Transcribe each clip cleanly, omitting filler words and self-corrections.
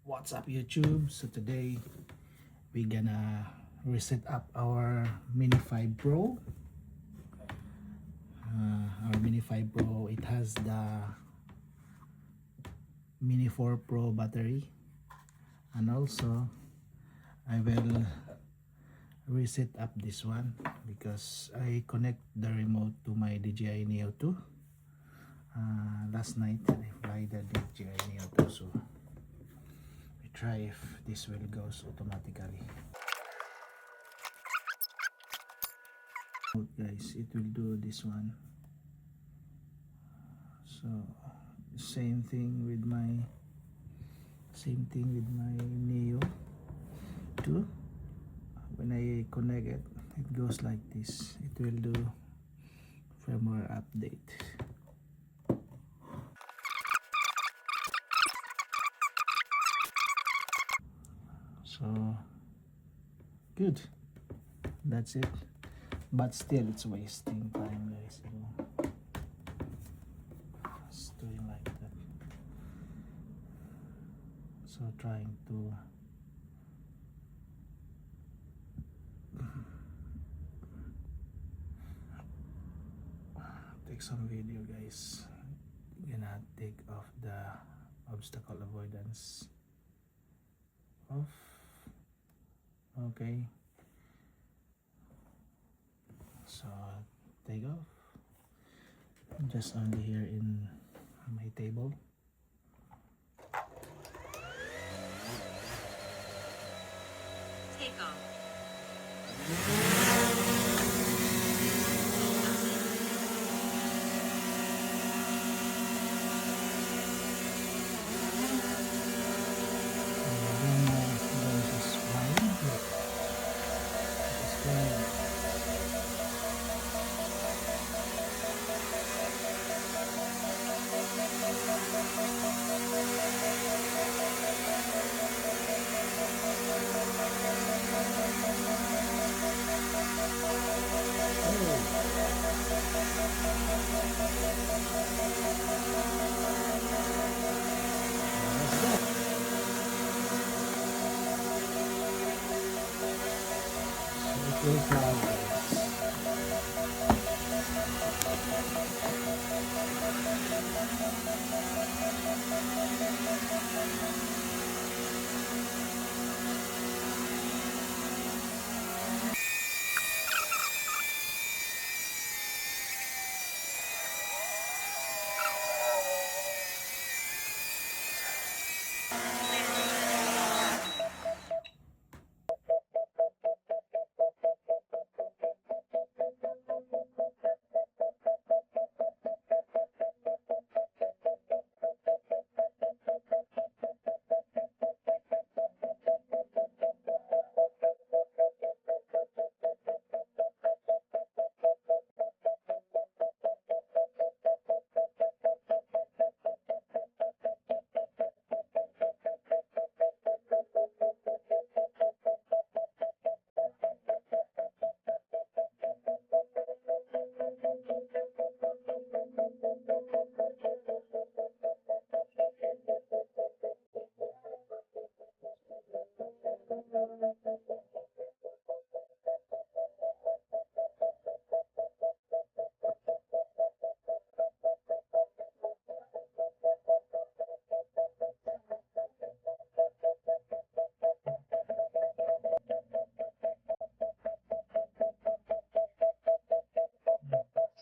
What's up YouTube? So today we're gonna reset up our Mini 5 Pro. Our Mini 5 Pro, it has the Mini 4 Pro battery, and also I will reset up this one because I connect the remote to my DJI Neo 2. Last night I fly the DJI Neo 2, so we try if this will goes automatically. Guys, it will do this one. So same thing with my Neo 2. When I connect it, it goes like this. It will do firmware update. So good, that's it, but still it's wasting time, guys. So it's doing like that. So trying to take some video, guys. Gonna take off the obstacle avoidance off. Okay, so take off just only here in my table. Take off.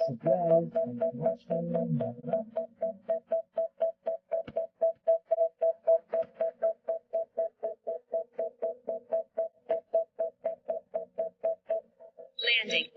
Subscribe and watch me. Landing.